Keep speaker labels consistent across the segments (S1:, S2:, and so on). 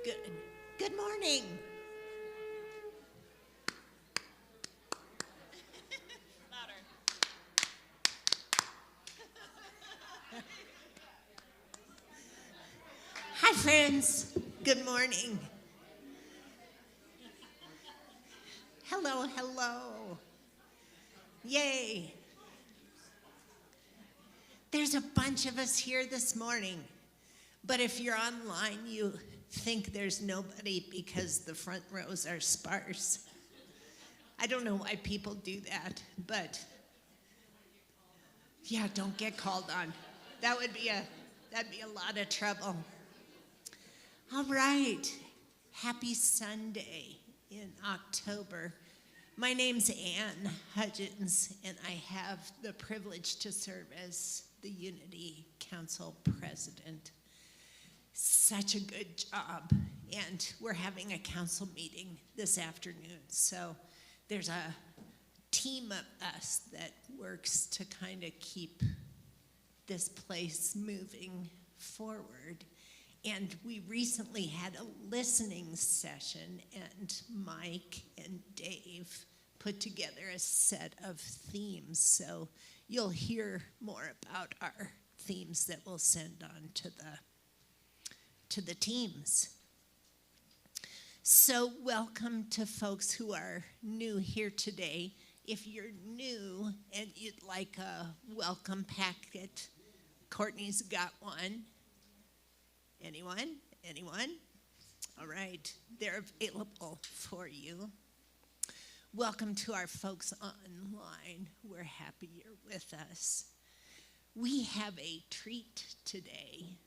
S1: Good. Good morning. Louder. Hi, friends. Good morning. Hello, hello. Yay. There's a bunch of us here this morning, but if you're online, you think there's nobody because the front rows are sparse. I don't know why people do that, but yeah, don't get called on. That'd be a lot of trouble. All right. Happy Sunday in October. My name's Ann Hudgens, and I have the privilege to serve as the Unity Council President. Such a good job, and we're having a council meeting this afternoon, so there's a team of us that works to kind of keep this place moving forward. And we recently had a listening session, and Mike and Dave put together a set of themes, so you'll hear more about our themes that we'll send on to the teams. So welcome to folks who are new here today. If you're new and you'd like a welcome packet, Courtney's got one. Anyone? All right, they're available for you. Welcome to our folks online. We're happy you're with us. We have a treat today.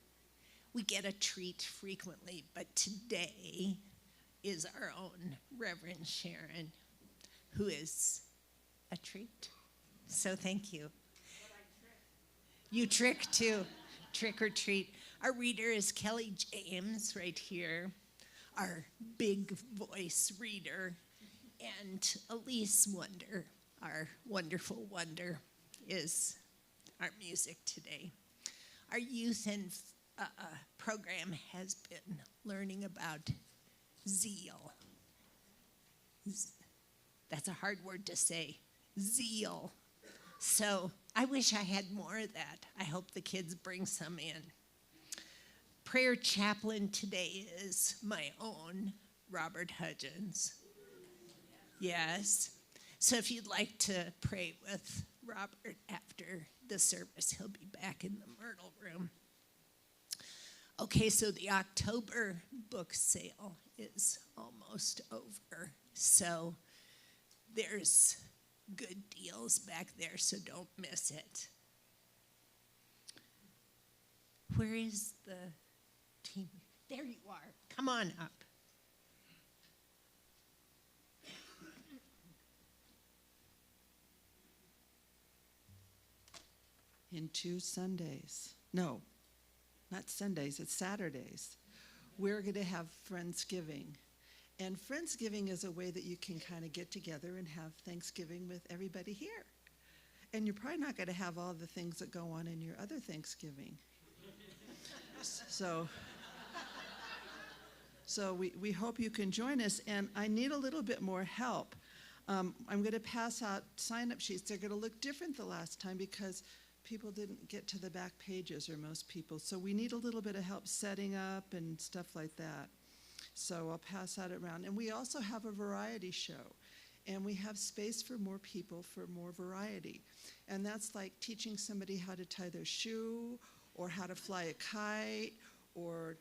S1: We get a treat frequently, but today is our own Reverend Sharon, who is a treat. So thank you. You trick too, trick or treat. Our reader is Kellee James right here, our big voice reader, and Elise Wonder, our wonderful wonder, is our music today. Our youth and program has been learning about zeal. That's a hard word to say, zeal. So I wish I had more of that. I hope the kids bring some in. Prayer chaplain today is my own Robert Hudgens. Yes. So if you'd like to pray with Robert after the service, he'll be back in the Myrtle room. Okay, so the October book sale is almost over. So there's good deals back there, so don't miss it. Where is the team? There you are. Come on up.
S2: In 2 Sundays. No, not Sundays, it's Saturdays. We're going to have Friendsgiving. And Friendsgiving is a way that you can kind of get together and have Thanksgiving with everybody here. And you're probably not going to have all the things that go on in your other Thanksgiving. So we hope you can join us. And I need a little bit more help. I'm going to pass out sign-up sheets. They're going to look different the last time because people didn't get to the back pages, or most people. So we need a little bit of help setting up and stuff like that. So I'll pass that around. And we also have a variety show. And we have space for more people for more variety. And that's like teaching somebody how to tie their shoe, or how to fly a kite, or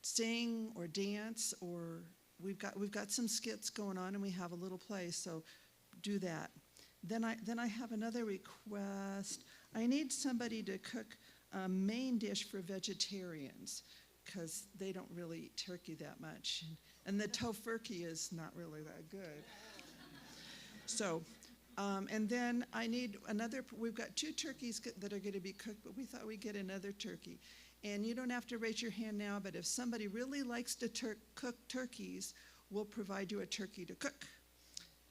S2: sing or dance, or we've got some skits going on, and we have a little play, so do that. Then I have another request. I need somebody to cook a main dish for vegetarians, because they don't really eat turkey that much. And the tofurkey is not really that good. So, and then I need another, we've got 2 turkeys that are going to be cooked, but we thought we'd get another turkey. And you don't have to raise your hand now, but if somebody really likes to cook turkeys, we'll provide you a turkey to cook.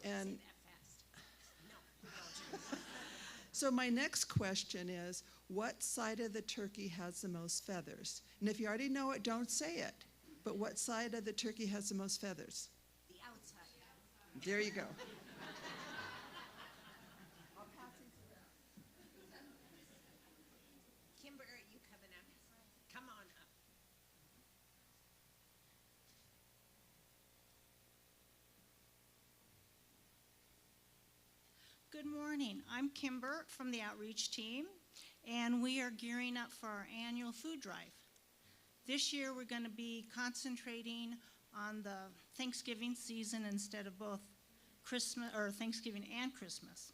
S2: And so my next question is, what side of the turkey has the most feathers? And if you already know it, don't say it. But what side of the turkey has the most feathers?
S1: The outside.
S2: There you go.
S1: Kimber, are you coming up? Come on up.
S3: Good morning. I'm Kimber from the outreach team, and we are gearing up for our annual food drive. This year we're going to be concentrating on the Thanksgiving season instead of both Christmas or Thanksgiving and Christmas.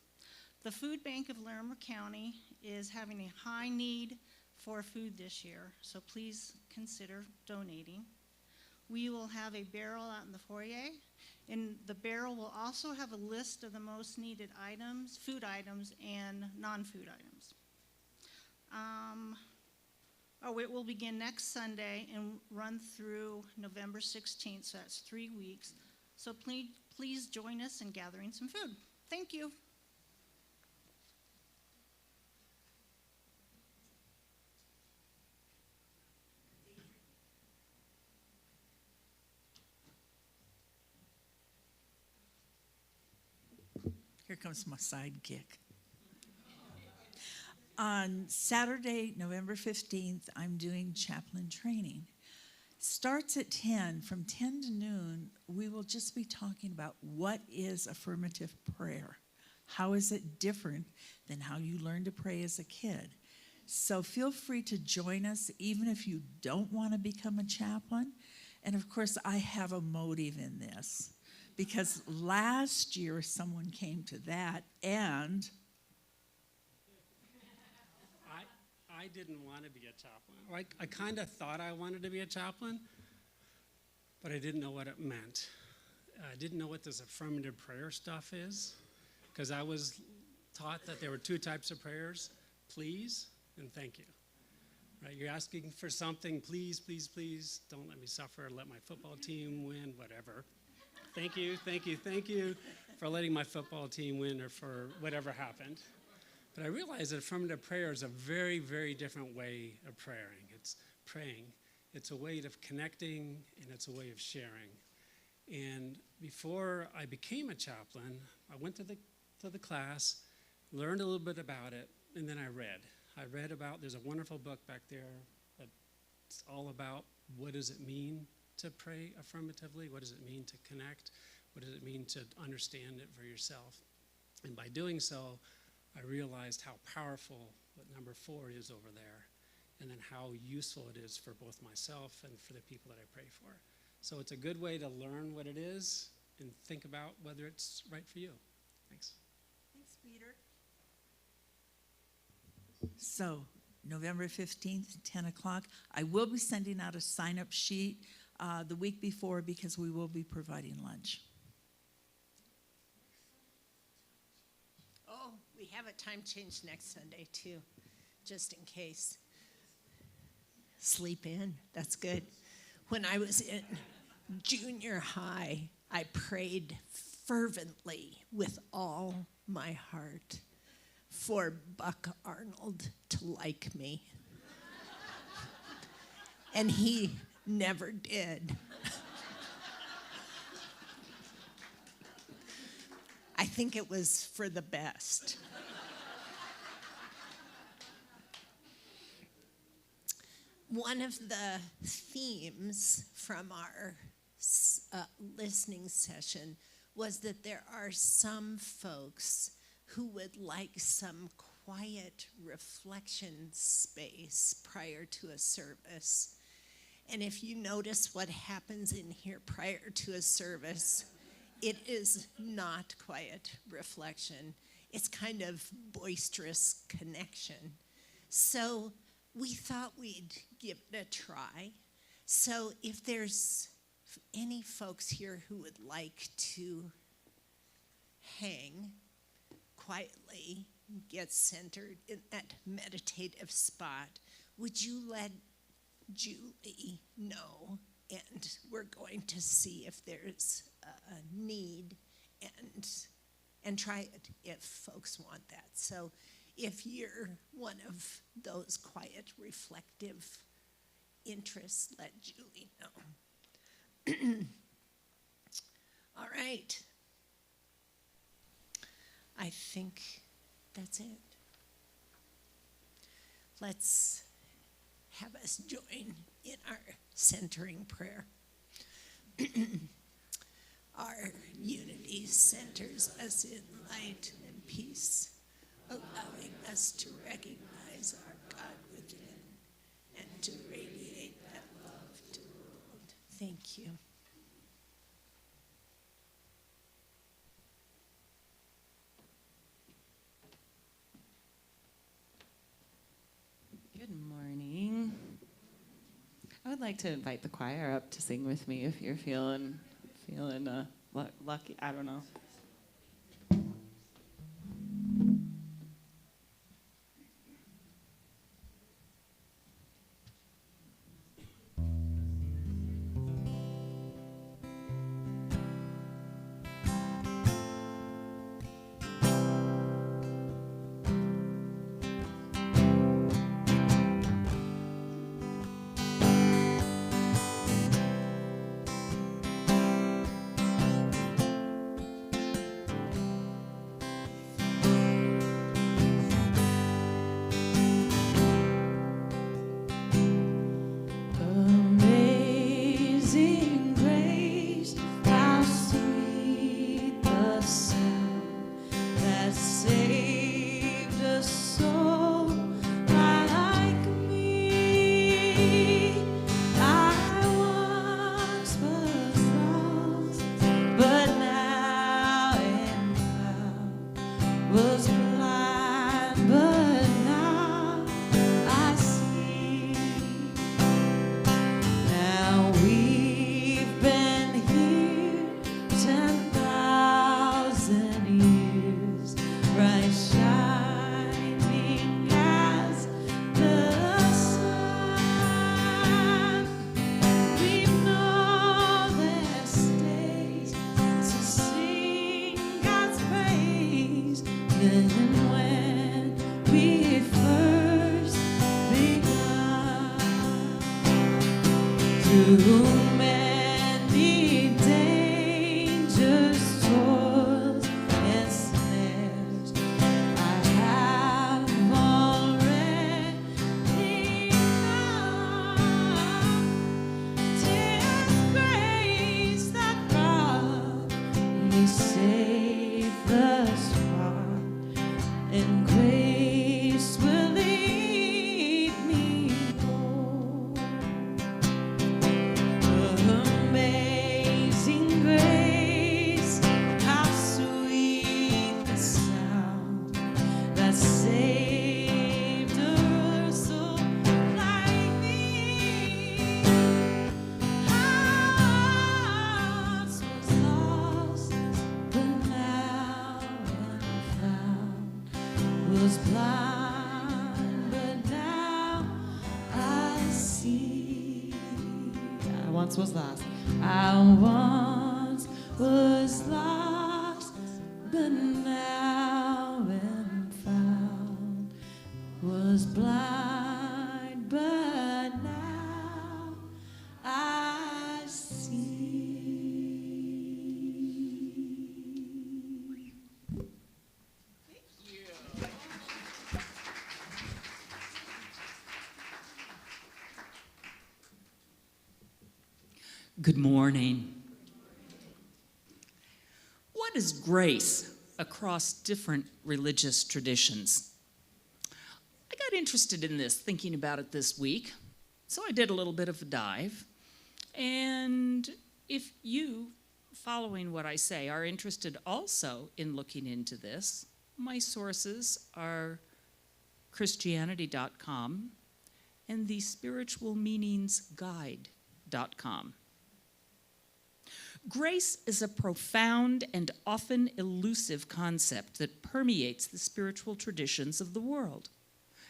S3: The Food Bank of Larimer County is having a high need for food this year, so please consider donating. We will have a barrel out in the foyer, and the barrel will also have a list of the most needed items, food items, and non-food items. It will begin next Sunday and run through November 16th, so that's 3 weeks. So please join us in gathering some food. Thank you.
S4: Here comes my sidekick. On Saturday, November 15th, I'm doing chaplain training. Starts at 10. From 10 to noon, we will just be talking about what is affirmative prayer. How is it different than how you learned to pray as a kid? So feel free to join us, even if you don't want to become a chaplain. And of course, I have a motive in this, because last year someone came to that and
S5: I didn't want to be a chaplain. I kind of thought I wanted to be a chaplain, but I didn't know what it meant. I didn't know what this affirmative prayer stuff is, because I was taught that there were two types of prayers: please and thank you. Right? You're asking for something, please, please, please, don't let me suffer, let my football team win, whatever. Thank you, thank you, thank you for letting my football team win, or for whatever happened. But I realized that affirmative prayer is a very, very different way of praying. It's praying. It's a way of connecting, and it's a way of sharing. And before I became a chaplain, I went to the class, learned a little bit about it, and then I read. I read about, there's a wonderful book back there that's all about what does it mean to pray affirmatively, what does it mean to connect, what does it mean to understand it for yourself. And by doing so, I realized how powerful what number 4 is over there, and then how useful it is for both myself and for the people that I pray for. So it's a good way to learn what it is and think about whether it's right for you. Thanks.
S3: Thanks, Peter.
S4: so November 15th, 10 o'clock. I will be sending out a sign-up sheet the week before, because we will be providing lunch.
S1: Oh, we have a time change next Sunday too, just in case. Sleep in, that's good. When I was in junior high, I prayed fervently with all my heart for Buck Arnold to like me. And he never did. I think it was for the best. One of the themes from our listening session was that there are some folks who would like some quiet reflection space prior to a service. And if you notice what happens in here prior to a service, it is not quiet reflection. It's kind of boisterous connection. So we thought we'd give it a try. So if there's any folks here who would like to hang quietly, get centered in that meditative spot, would you let Julie know? And we're going to see if there's a need and try it if folks want that. So if you're one of those quiet, reflective interests, let Julie know. All right. I think that's it. Let's have us join in our centering prayer. Our unity centers us in light and peace, allowing us to recognize our God within and to radiate that love to the world. Thank you.
S6: Good morning. I would like to invite the choir up to sing with me if you're feeling lucky. I don't know. Was lost. I once was lost, but now am found. Was blind, but now I see. Thank you.
S7: Good morning. What is grace across different religious traditions? I got interested in this, thinking about it this week, so I did a little bit of a dive. And if you, following what I say, are interested also in looking into this, my sources are Christianity.com and the spiritualmeaningsguide.com. Grace is a profound and often elusive concept that permeates the spiritual traditions of the world.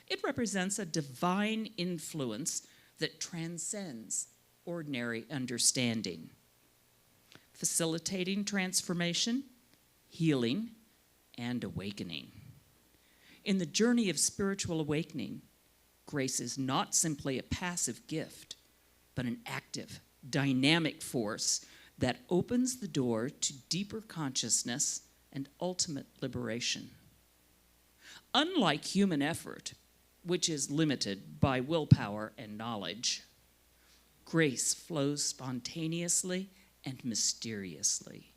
S7: It represents a divine influence that transcends ordinary understanding, facilitating transformation, healing, and awakening. In the journey of spiritual awakening, grace is not simply a passive gift, but an active, dynamic force that opens the door to deeper consciousness and ultimate liberation. Unlike human effort, which is limited by willpower and knowledge, grace flows spontaneously and mysteriously.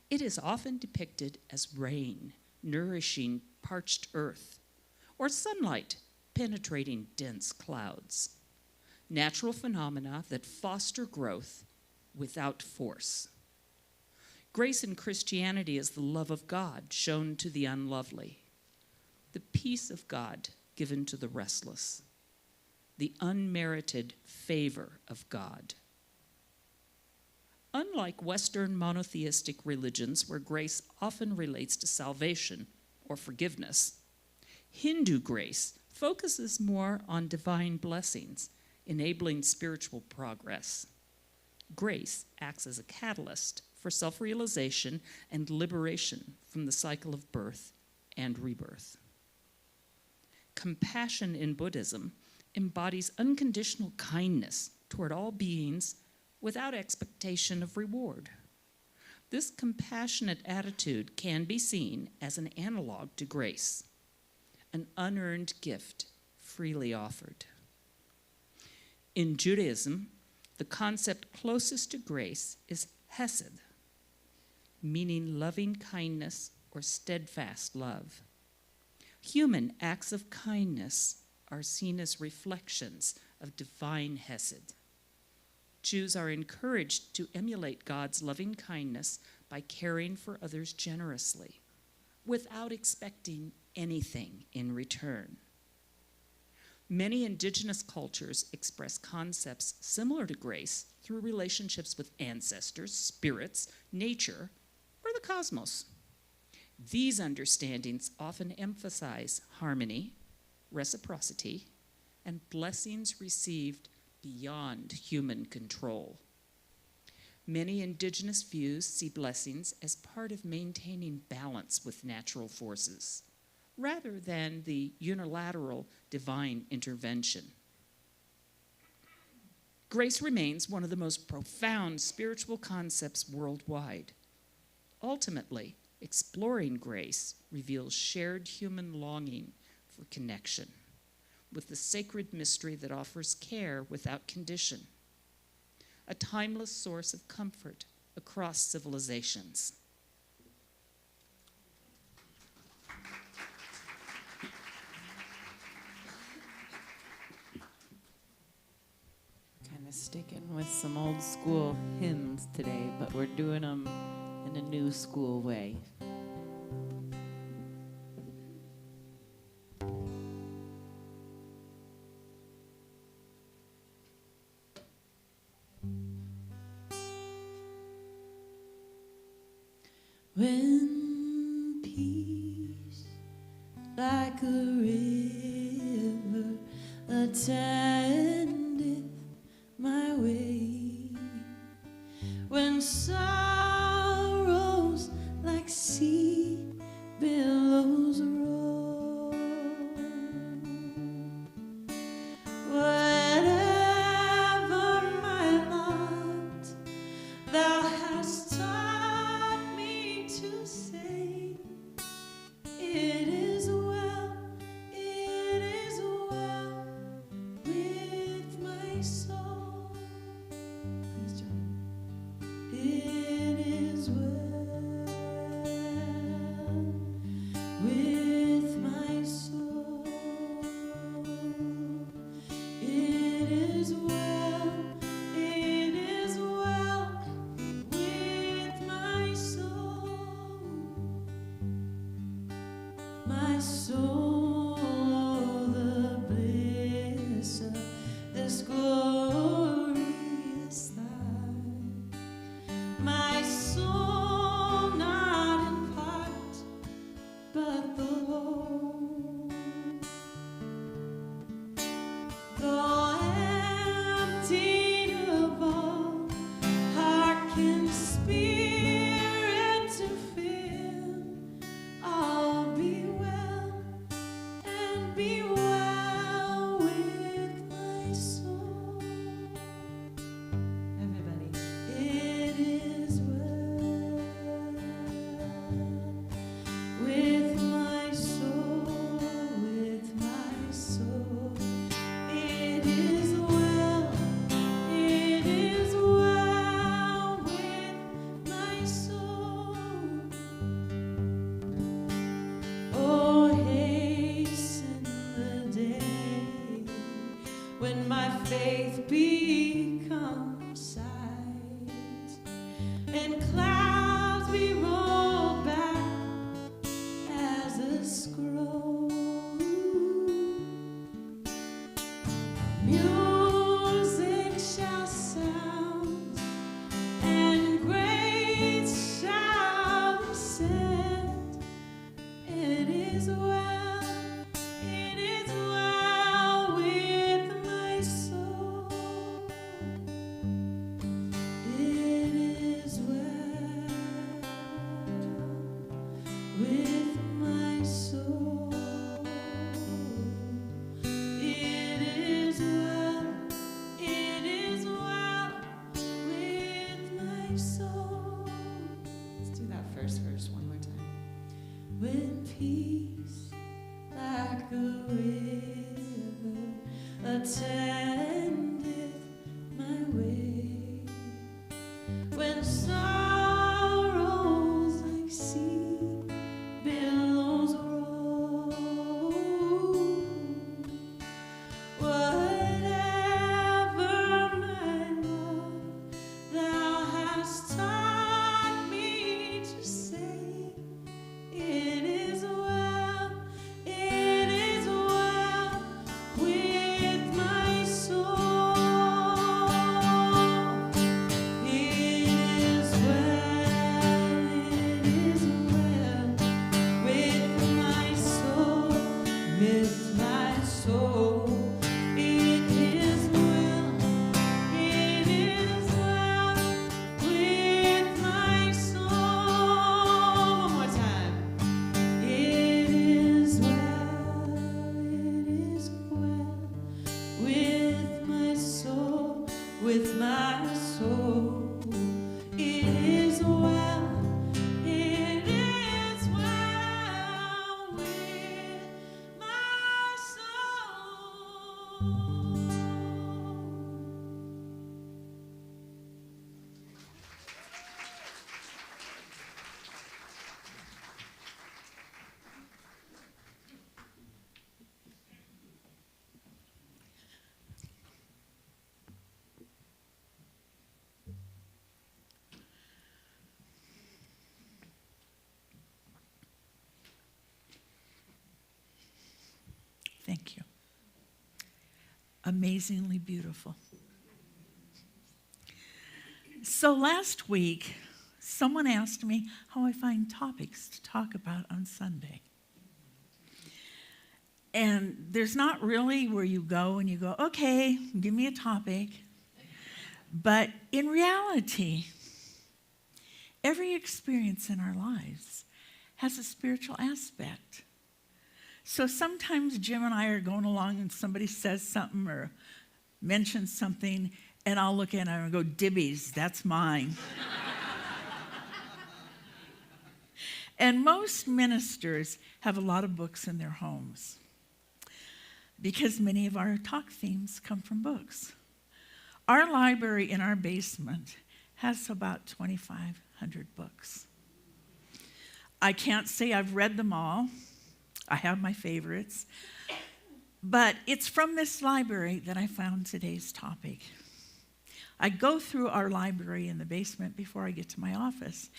S7: It is often depicted as rain nourishing parched earth, or sunlight penetrating dense clouds, natural phenomena that foster growth without force. Grace in Christianity is the love of God shown to the unlovely, the peace of God given to the restless, the unmerited favor of God. Unlike Western monotheistic religions where grace often relates to salvation or forgiveness, Hindu grace focuses more on divine blessings, enabling spiritual progress. Grace acts as a catalyst for self-realization and liberation from the cycle of birth and rebirth. Compassion in Buddhism embodies unconditional kindness toward all beings without expectation of reward. This compassionate attitude can be seen as an analog to grace, an unearned gift freely offered. In Judaism, the concept closest to grace is hesed, meaning loving kindness or steadfast love. Human acts of kindness are seen as reflections of divine hesed. Jews are encouraged to emulate God's loving kindness by caring for others generously, without expecting anything in return. Many indigenous cultures express concepts similar to grace through relationships with ancestors, spirits, nature, or the cosmos. These understandings often emphasize harmony, reciprocity, and blessings received beyond human control. Many indigenous views see blessings as part of maintaining balance with natural forces, rather than the unilateral divine intervention. Grace remains one of the most profound spiritual concepts worldwide. Ultimately, exploring grace reveals shared human longing for connection with the sacred mystery that offers care without condition, a timeless source of comfort across civilizations.
S6: Kind of sticking with some old school hymns today, but we're doing them in a new school way. When peace like a river attendeth my way, when sorrows like sea billows roll, whatever my lot thou hast taught me to say, it is well with my soul. Please join me. my soul. Let's do that first verse one more time. When peace like a river attendeth my way, when sorrows like sea billows roll, whatever my Lord thou hast taught me to say, it is well with my soul. It is well with my soul, with my soul. It is well with my soul. One more time. It is well with my soul, with my soul. It is well with my
S4: Thank you. Amazingly beautiful. So last week, someone asked me how I find topics to talk about on Sunday. And there's not really where you go and you go, okay, give me a topic. But in reality, every experience in our lives has a spiritual aspect. So sometimes Jim and I are going along and somebody says something or mentions something, and I'll look at it and go, dibbies, that's mine. And most ministers have a lot of books in their homes because many of our talk themes come from books. Our library in our basement has about 2,500 books. I can't say I've read them all. I have my favorites. But it's from this library that I found today's topic. I go through our library in the basement before I get to my office.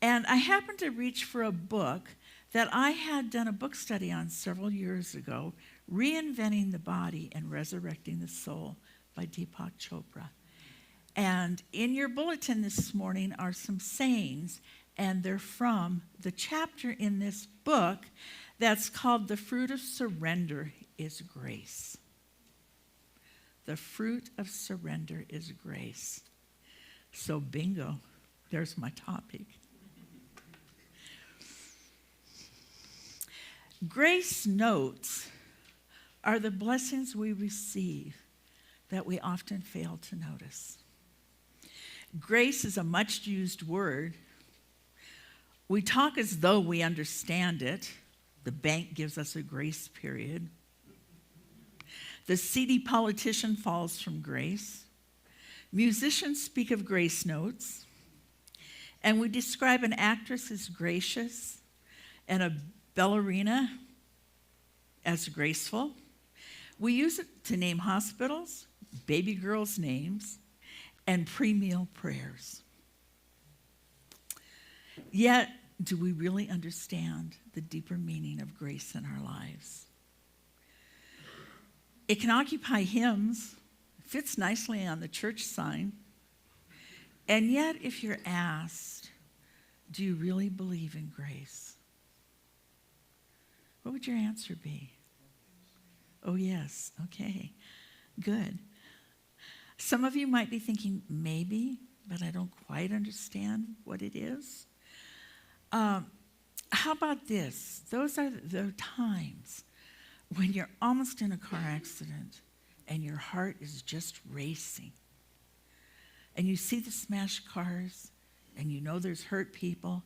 S4: And I happened to reach for a book that I had done a book study on several years ago, Reinventing the Body and Resurrecting the Soul by Deepak Chopra. And in your bulletin this morning are some sayings, and they're from the chapter in this book that's called The Fruit of Surrender is Grace. The fruit of surrender is grace. So bingo, there's my topic. Grace notes are the blessings we receive that we often fail to notice. Grace is a much used word. We talk as though we understand it. The bank gives us a grace period. The seedy politician falls from grace. Musicians speak of grace notes. And we describe an actress as gracious and a ballerina as graceful. We use it to name hospitals, baby girls' names, and pre-meal prayers. Yet, do we really understand the deeper meaning of grace in our lives? It can occupy hymns, fits nicely on the church sign, and yet if you're asked, do you really believe in grace? What would your answer be? Oh, yes. Okay. Good. Some of you might be thinking, maybe, but I don't quite understand what it is. How about this? Those are the times when you're almost in a car accident and your heart is just racing. and you see the smashed cars, and you know there's hurt people,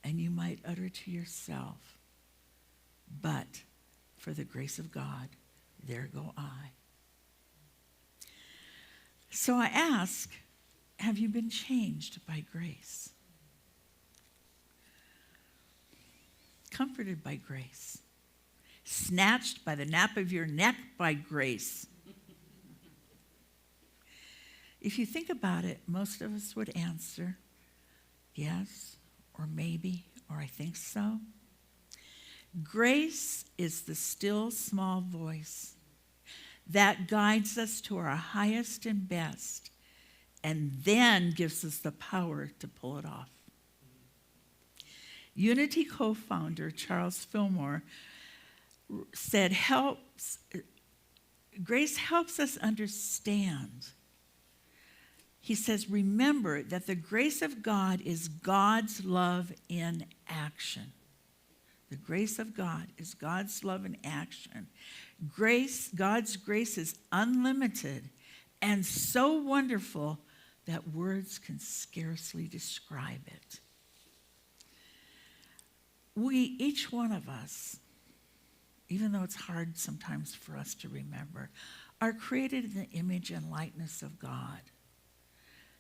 S4: and you might utter to yourself, but for the grace of God, there go I. So I ask, have you been changed by grace? Comforted by grace? Snatched by the nape of your neck by grace? If you think about it, most of us would answer yes, or maybe, or I think so. Grace is the still small voice that guides us to our highest and best, and then gives us the power to pull it off. Unity co-founder Charles Fillmore said, grace helps us understand. He says, remember that the grace of God is God's love in action. The grace of God is God's love in action. God's grace is unlimited and so wonderful that words can scarcely describe it. Each one of us, even though it's hard sometimes for us to remember, are created in the image and likeness of God.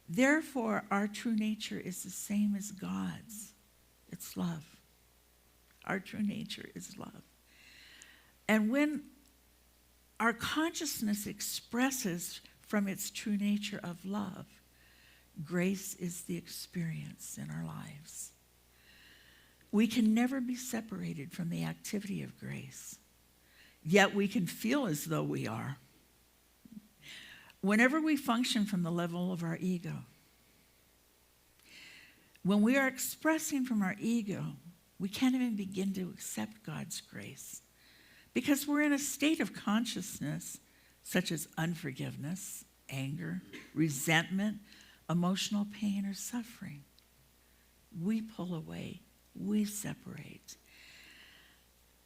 S4: Therefore, our true nature is the same as God's. It's love. Our true nature is love. And when our consciousness expresses from its true nature of love, grace is the experience in our lives. We can never be separated from the activity of grace, yet we can feel as though we are. Whenever we function from the level of our ego, when we are expressing from our ego, we can't even begin to accept God's grace because we're in a state of consciousness such as unforgiveness, anger, resentment, emotional pain, or suffering. We pull away, we separate.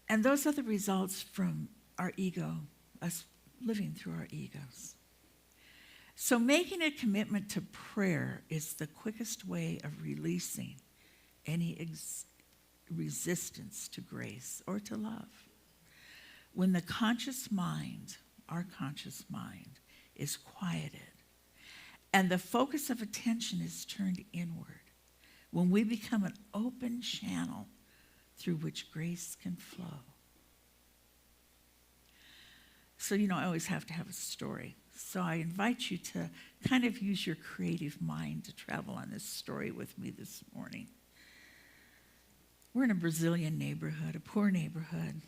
S4: And those are the results from our ego, us living through our egos. So making a commitment to prayer is the quickest way of releasing any resistance to grace or to love. When the conscious mind, our conscious mind, is quieted and the focus of attention is turned inward, when we become an open channel through which grace can flow. So, I always have to have a story. So I invite you to kind of use your creative mind to travel on this story with me this morning. We're in a Brazilian neighborhood, a poor neighborhood.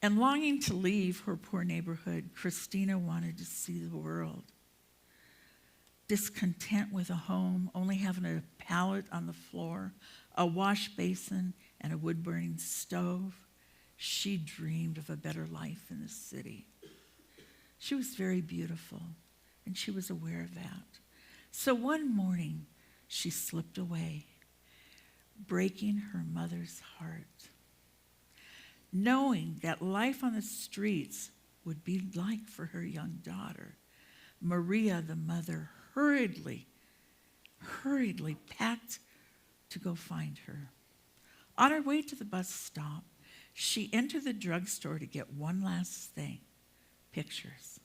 S4: And longing to leave her poor neighborhood, Christina wanted to see the world. Discontent with a home, only having a pallet on the floor, a wash basin, and a wood-burning stove, she dreamed of a better life in the city. She was very beautiful, and she was aware of that. So one morning, she slipped away, breaking her mother's heart, knowing that life on the streets would be like for her young daughter. Maria, the mother, hurriedly packed to go find her. On her way to the bus stop, she entered the drugstore to get one last thing, pictures.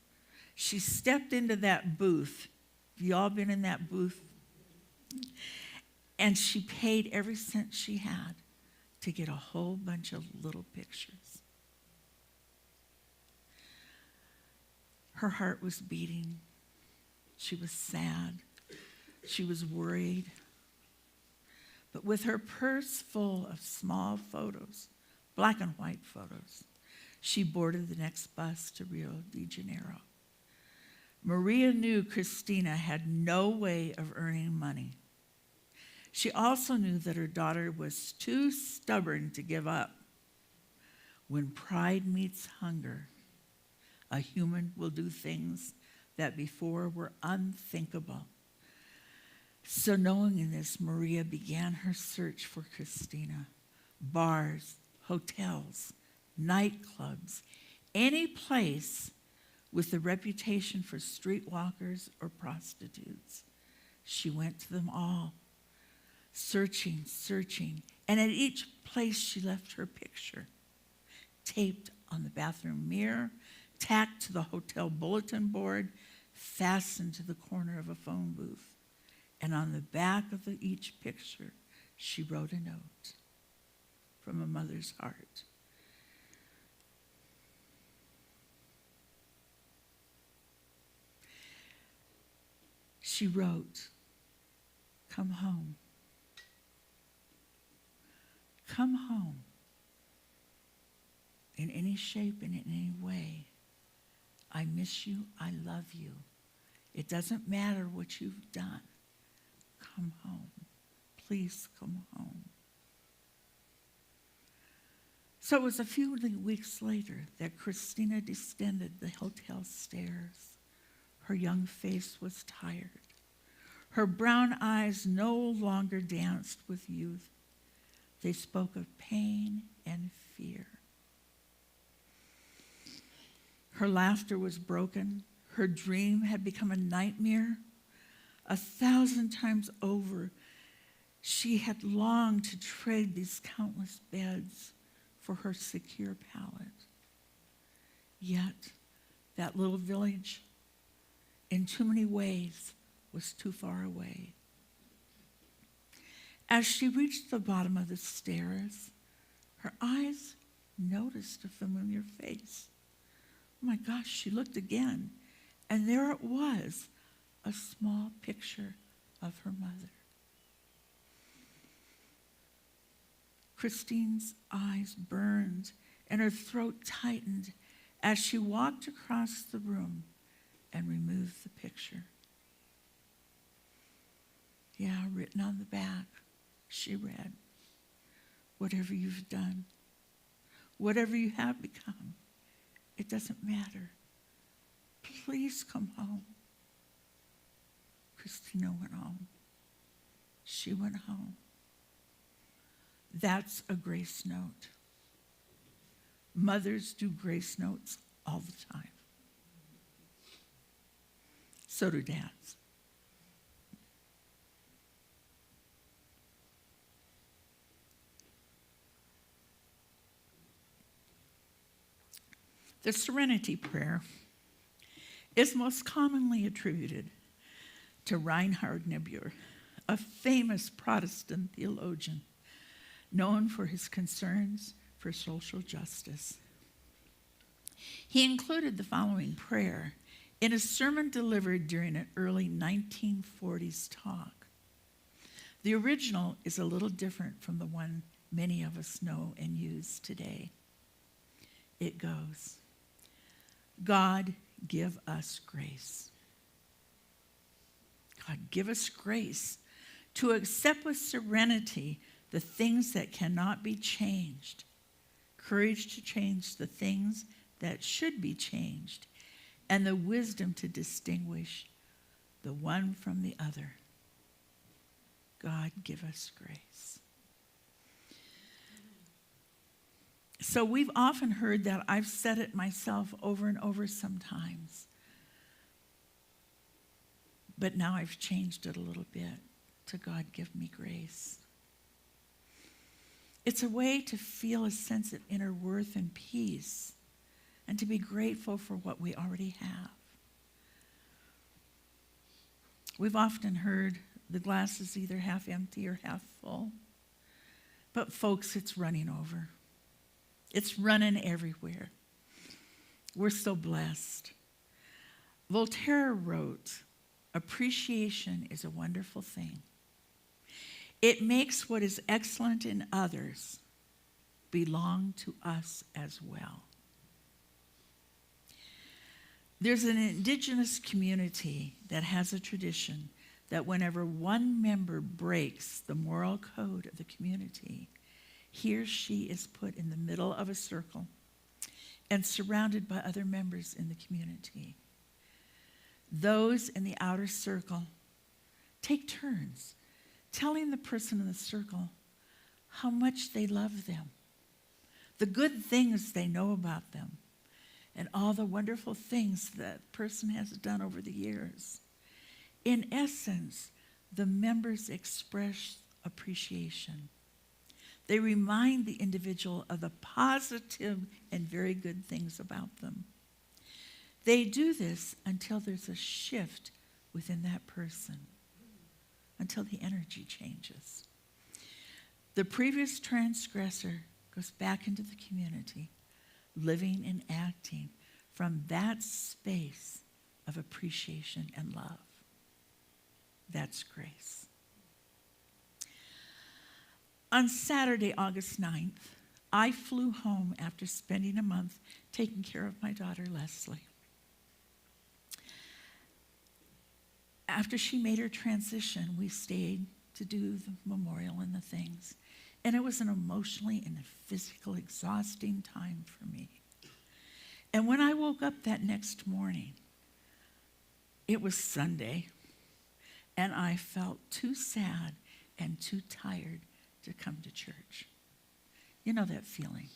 S4: She stepped into that booth. Have you all been in that booth? And she paid every cent she had to get a whole bunch of little pictures. Her heart was beating. She was sad. She was worried. But with her purse full of small photos, black and white photos, she boarded the next bus to Rio de Janeiro. Maria knew Christina had no way of earning money. She also knew that her daughter was too stubborn to give up. When pride meets hunger, a human will do things that before were unthinkable. So knowing this, Maria began her search for Christina. Bars, hotels, nightclubs, any place with the reputation for streetwalkers or prostitutes. She went to them all, searching, and at each place she left her picture, taped on the bathroom mirror, tacked to the hotel bulletin board, fastened to the corner of a phone booth. And on the back of each picture, she wrote a note from a mother's heart. She wrote, "Come home. Come home. In any shape and in any way. I miss you. I love you. It doesn't matter what you've done. Come home. Please come home." So it was a few weeks later that Christina descended the hotel stairs. Her young face was tired. Her brown eyes no longer danced with youth. They spoke of pain and fear. Her laughter was broken. Her dream had become a nightmare. 1,000 times over, she had longed to trade these countless beds for her secure pallet. Yet, that little village, in too many ways, was too far away. As she reached the bottom of the stairs, her eyes noticed a familiar face. Oh my gosh, she looked again, and there it was, a small picture of her mother. Christine's eyes burned and her throat tightened as she walked across the room and removed the picture. Yeah, written on the back, she read, "Whatever you've done, whatever you have become, it doesn't matter. Please come home." Christina went home. She went home. That's a grace note. Mothers do grace notes all the time. So do dads. The Serenity Prayer is most commonly attributed to Reinhard Niebuhr, a famous Protestant theologian known for his concerns for social justice. He included the following prayer in a sermon delivered during an early 1940s talk. The original is a little different from the one many of us know and use today. It goes, "God, give us grace. God, give us grace to accept with serenity the things that cannot be changed, courage to change the things that should be changed, and the wisdom to distinguish the one from the other. God, give us grace." So we've often heard that. I've said it myself over and over sometimes. But now I've changed it a little bit to "God, give me grace." It's a way to feel a sense of inner worth and peace and to be grateful for what we already have. We've often heard the glass is either half empty or half full. But folks, it's running over. It's running everywhere. We're so blessed. Voltaire wrote, "Appreciation is a wonderful thing. It makes what is excellent in others belong to us as well." There's an indigenous community that has a tradition that whenever one member breaks the moral code of the community, he or she is put in the middle of a circle and surrounded by other members in the community. Those in the outer circle take turns telling the person in the circle how much they love them, the good things they know about them, and all the wonderful things that person has done over the years. In essence, the members express appreciation. They remind the individual of the positive and very good things about them. They do this until there's a shift within that person, until the energy changes. The previous transgressor goes back into the community, living and acting from that space of appreciation and love. That's grace. On Saturday, August 9th, I flew home after spending a month taking care of my daughter, Leslie. After she made her transition, we stayed to do the memorial and the things. And it was an emotionally and physically exhausting time for me. And when I woke up that next morning, it was Sunday, and I felt too sad and too tired to come to church. You know that feeling.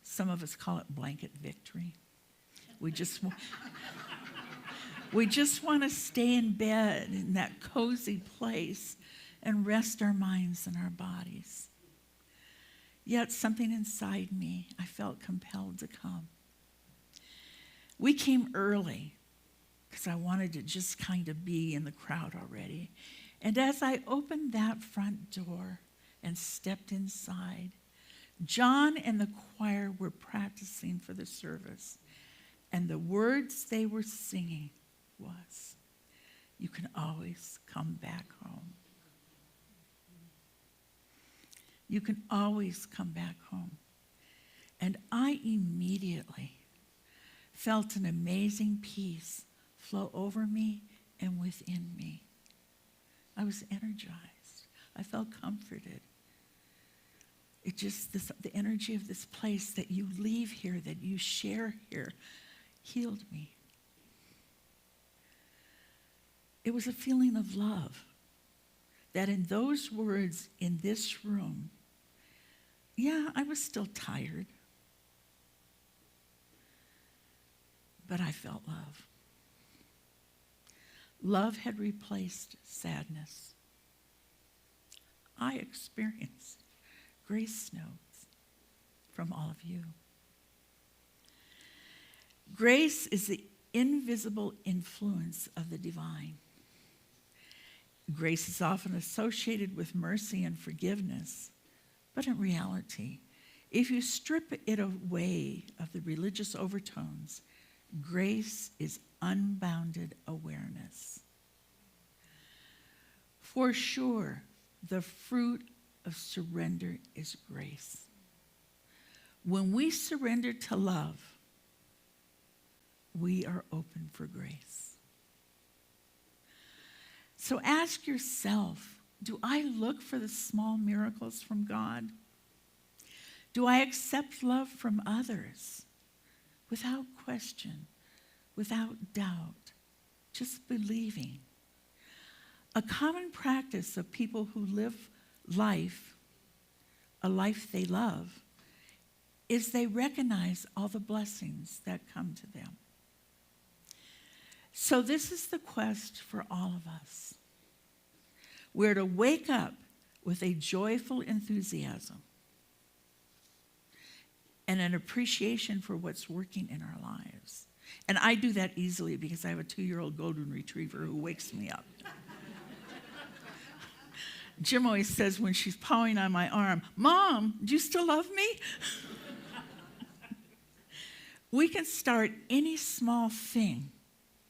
S4: Some of us call it blanket victory. We just want to stay in bed in that cozy place and rest our minds and our bodies. Yet something inside me, I felt compelled to come. We came early because I wanted to just kind of be in the crowd already. And as I opened that front door and stepped inside, John and the choir were practicing for the service. And the words they were singing was, "You can always come back home." You can always come back home. And I immediately felt an amazing peace flow over me and within me. I was energized. I felt comforted. It just, the energy of this place that you leave here, that you share here, healed me. It was a feeling of love that in those words in this room, yeah, I was still tired, but I felt love. Love had replaced sadness. I experienced grace notes from all of you. Grace is the invisible influence of the divine. Grace is often associated with mercy and forgiveness, but in reality, if you strip it away of the religious overtones, grace is unbounded awareness. For sure, the fruit of surrender is grace. When we surrender to love, we are open for grace. So ask yourself, do I look for the small miracles from God? Do I accept love from others without question, without doubt, just believing? A common practice of people who live life, a life they love, is they recognize all the blessings that come to them. So this is the quest for all of us. We're to wake up with a joyful enthusiasm and an appreciation for what's working in our lives. And I do that easily because I have a 2-year-old golden retriever who wakes me up. Jim always says when she's pawing on my arm, "Mom, do you still love me?" We can start any small thing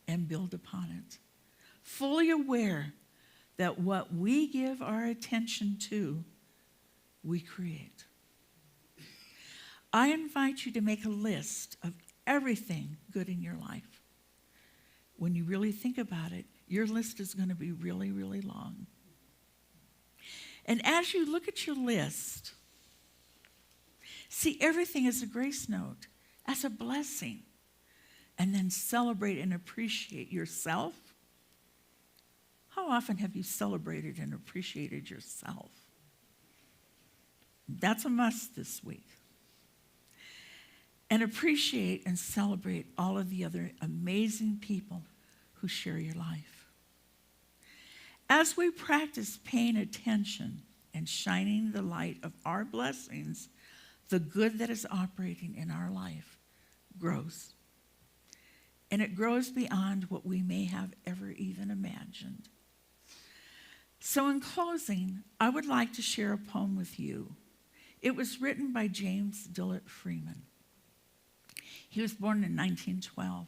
S4: and build upon it, fully aware that what we give our attention to, we create. I invite you to make a list of everything good in your life. When you really think about it, your list is going to be really, really long. And as you look at your list, see everything as a grace note, as a blessing, and then celebrate and appreciate yourself. How often have you celebrated and appreciated yourself? That's a must this week. and appreciate and celebrate all of the other amazing people who share your life. As we practice paying attention and shining the light of our blessings, the good that is operating in our life grows. And it grows beyond what we may have ever even imagined. So in closing, I would like to share a poem with you. It was written by James Dillard Freeman. He was born in 1912,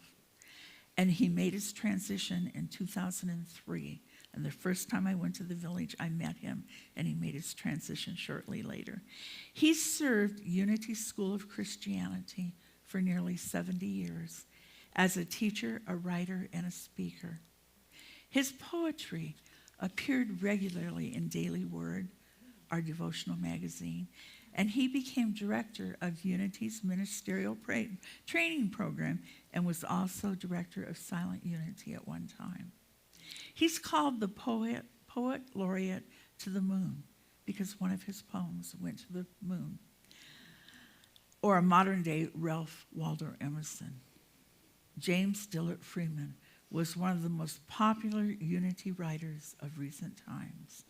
S4: and he made his transition in 2003. And the first time I went to the village, I met him, and he made his transition shortly later. He served Unity School of Christianity for nearly 70 years as a teacher, a writer, and a speaker. His poetry appeared regularly in Daily Word, our devotional magazine, and he became director of Unity's ministerial training program and was also director of Silent Unity at one time. He's called the poet laureate to the moon because one of his poems went to the moon, or a modern-day Ralph Waldo Emerson. James Dillard Freeman was one of the most popular Unity writers of recent times.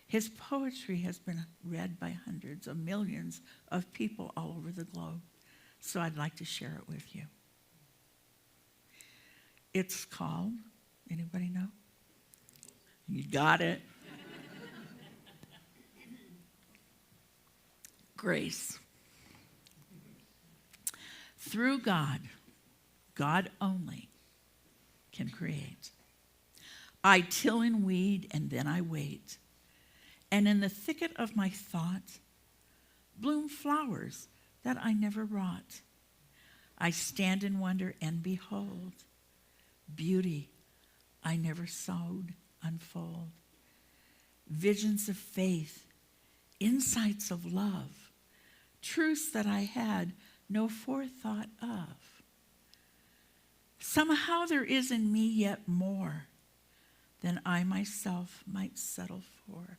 S4: His poetry has been read by hundreds of millions of people all over the globe, so I'd like to share it with you. It's called, anybody know? You got it. Grace. Through God, God only can create. I till and weed, and then I wait. And in the thicket of my thought bloom flowers that I never wrought. I stand in wonder and behold beauty I never sowed unfold. Visions of faith, insights of love, truths that I had no forethought of. Somehow there is in me yet more than I myself might settle for.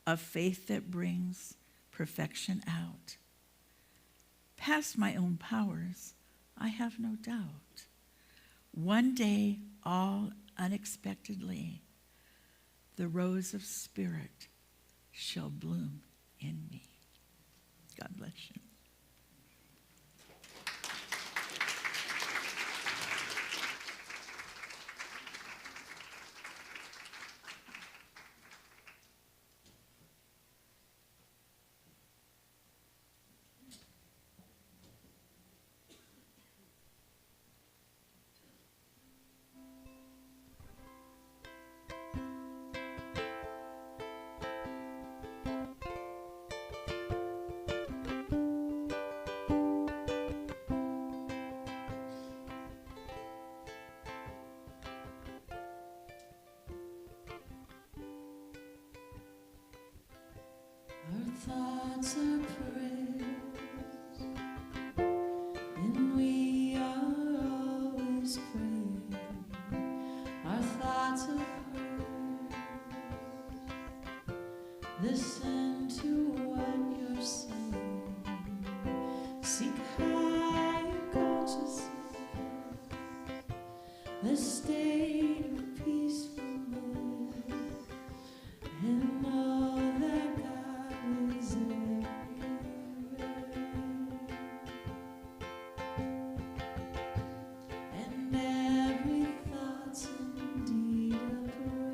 S4: A faith that brings perfection out. Past my own powers, I have no doubt. One day, all unexpectedly, the rose of spirit shall bloom in me. God bless you.
S6: Our thoughts are prayers, and we are always praying. Our thoughts are prayers. Listen to what you're saying. Seek higher consciousness, a state of peacefulness, and know that God is everywhere. And every thought's indeed a prayer.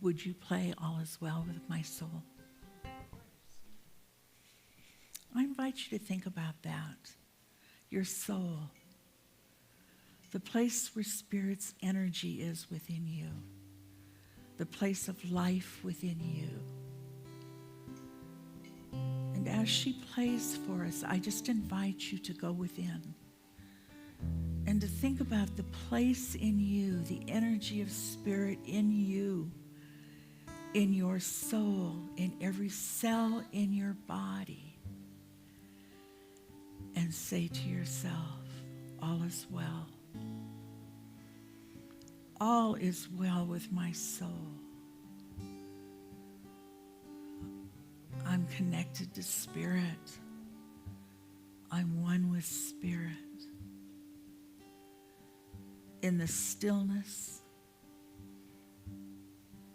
S4: would you play All Is Well with My Soul? I invite you to think about that. Your soul. The place where Spirit's energy is within you. The place of life within you. And as she plays for us, I just invite you to go within and to think about the place in you, the energy of Spirit in you, in your soul, in every cell in your body. And say to yourself, all is well. All is well with my soul. I'm connected to Spirit. I'm one with Spirit. In the stillness,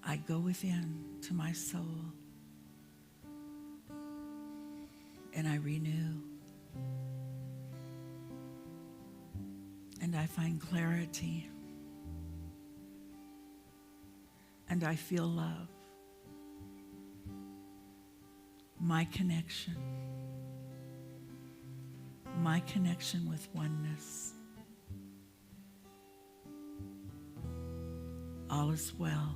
S4: I go within to my soul and I renew. And I find clarity. And I feel love. My connection with oneness. All is well.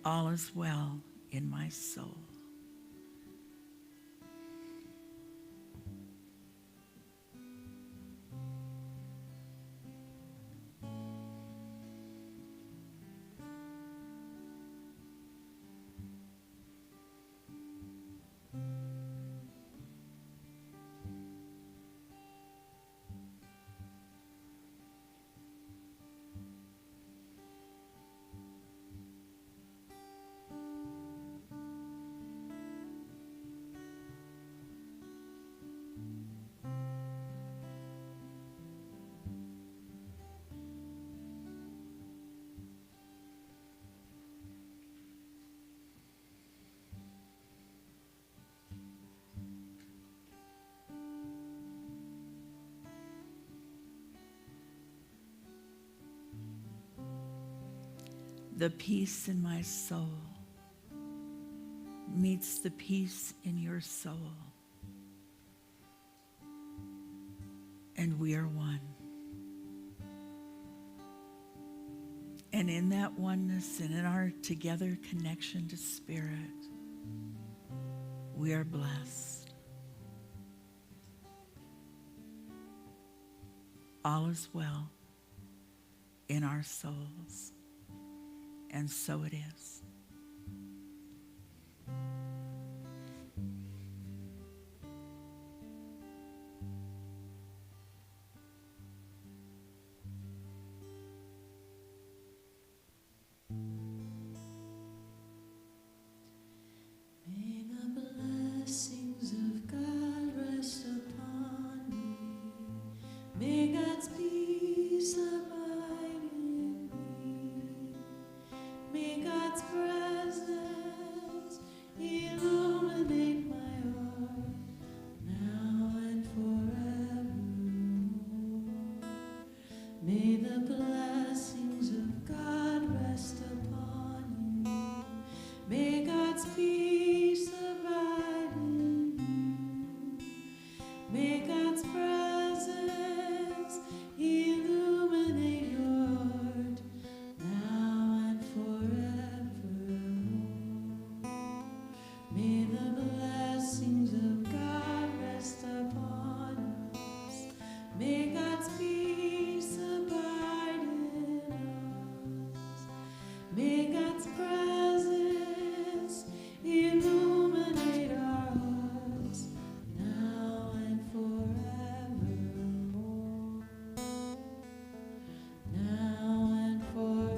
S4: All is well in my soul. The peace in my soul meets the peace in your soul. And we are one. And in that oneness and in our together connection to Spirit, we are blessed. All is well in our souls. And so it is.
S6: May the blessings of God rest upon me. May God's peace abide in me. May God's presence illuminate my heart now and forevermore. May the blessings of God rest upon you. May God's peace abide in you. May God's presence illuminate your heart now and forevermore. May the blessings of God rest upon us. May God's peace abide in us. May God's presence illuminate our hearts now and forevermore. Now and forevermore.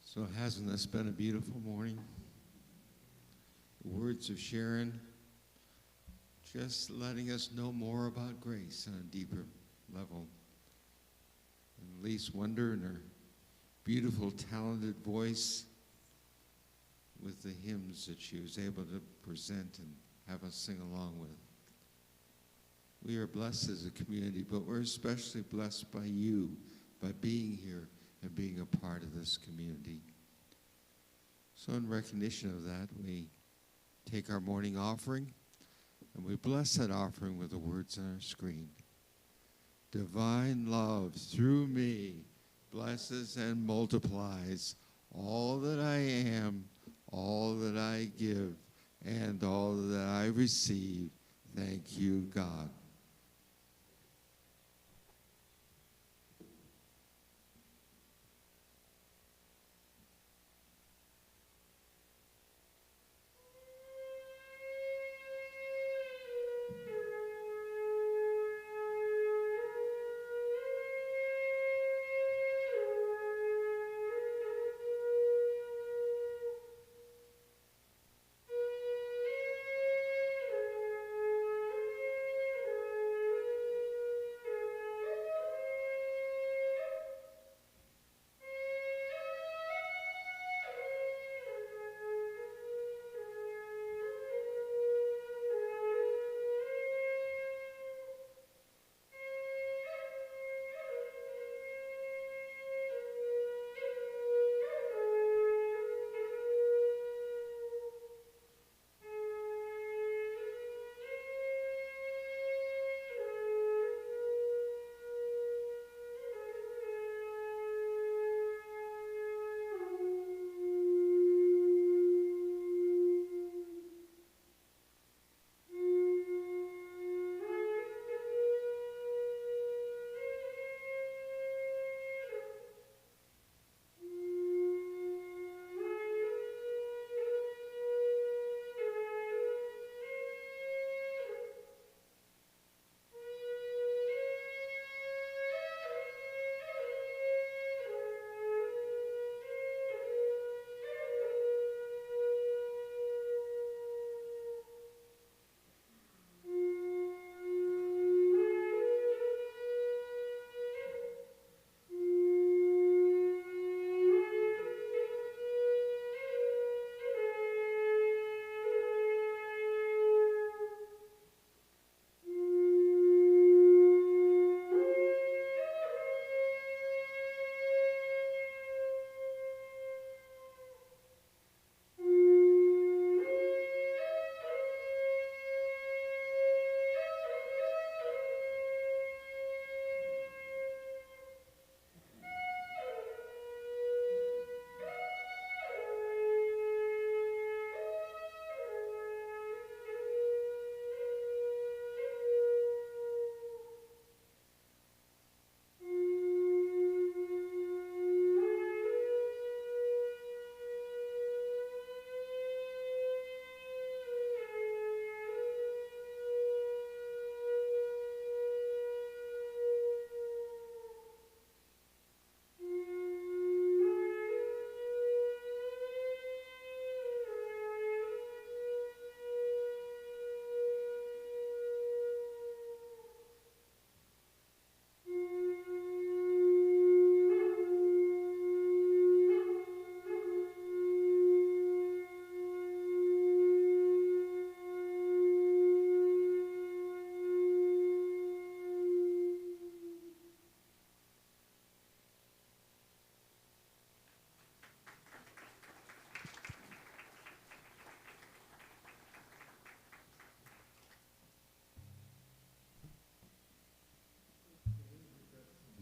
S8: So hasn't this been a beautiful morning? The words of Sharon just letting us know more about grace on a deeper level. And Elise Wonder and her beautiful, talented voice with the hymns that she was able to present and have us sing along with. We are blessed as a community, but we're especially blessed by you, by being here and being a part of this community. So in recognition of that, we take our morning offering, and we bless that offering with the words on our screen. Divine love through me blesses and multiplies all that I am, all that I give, and all that I receive. Thank you, God.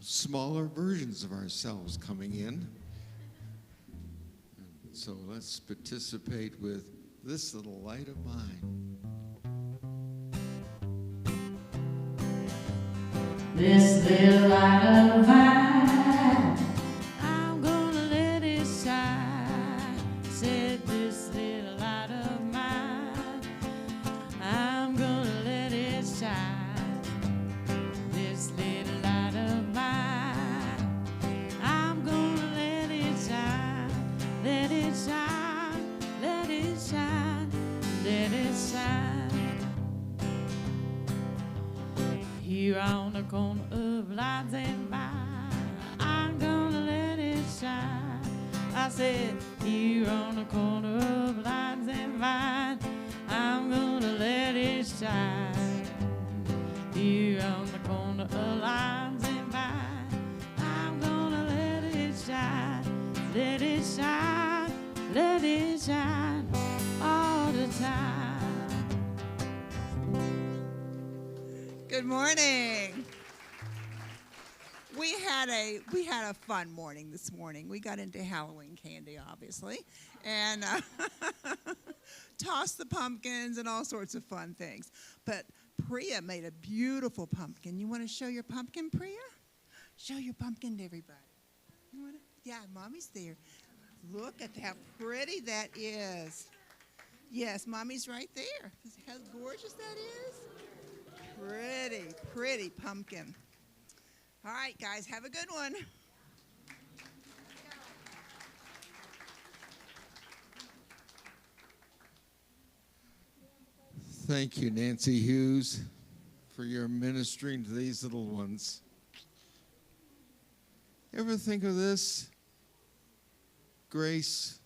S8: Smaller versions of ourselves coming in. So let's participate with This Little Light of Mine.
S6: This little light of mine, I'm gonna let it shine. Said this little light of mine, I'm gonna let it shine. This little light of mine, I'm gonna let it shine. Let it shine, let it shine, let it shine. Here on the corner of Lines and Vine, I'm gonna let it shine. I said, here on the corner of Lines and Vine, I'm gonna let it shine. here on the corner of Limes and Vine. I'm gonna let it shine, let it shine, let it shine all the time.
S9: Good morning. We had a fun morning this morning. We got into Halloween candy, obviously, and tossed the pumpkins and all sorts of fun things. But Priya made a beautiful pumpkin. You want to show your pumpkin, Priya? Show your pumpkin to everybody. You want to? Yeah, Mommy's there. Look at how pretty that is. Yes, Mommy's right there. How gorgeous that is. Pretty, pretty pumpkin. All right, guys, have a good one.
S8: Thank you, Nancy Hughes, for your ministering to these little ones. Ever think of this? Grace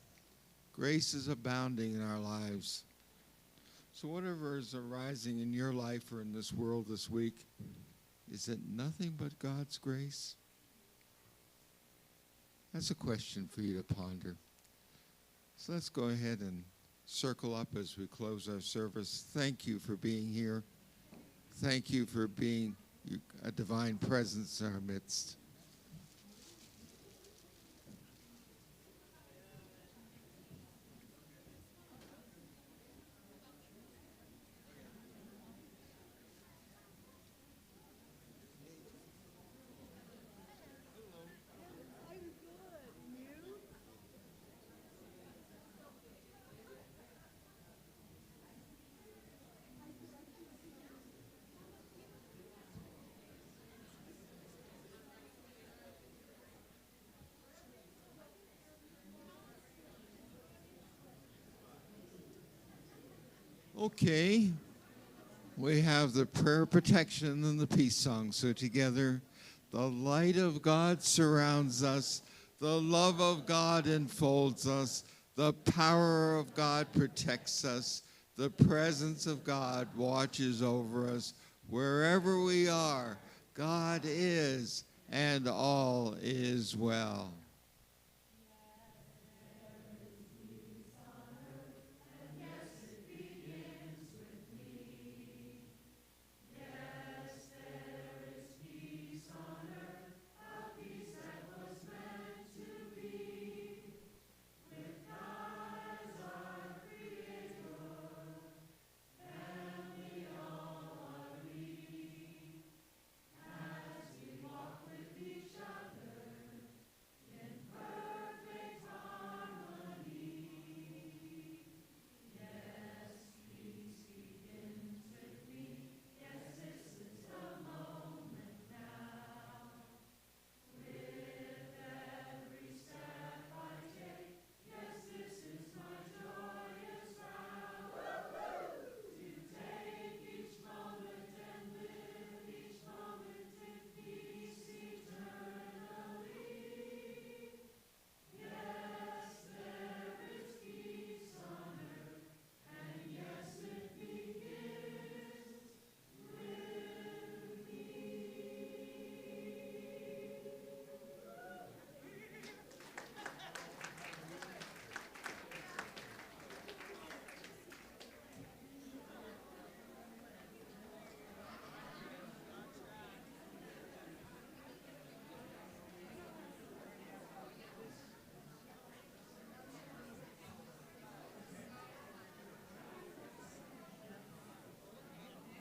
S8: is abounding in our lives. So whatever is arising in your life or in this world this week, is it nothing but God's grace? That's a question for you to ponder. So let's go ahead and circle up as we close our service. Thank you for being here. Thank you for being a divine presence in our midst. Okay, we have the prayer protection and the peace song. So together, the light of God surrounds us, the love of God enfolds us, the power of God protects us, the presence of God watches over us. Wherever we are, God is, and all is well.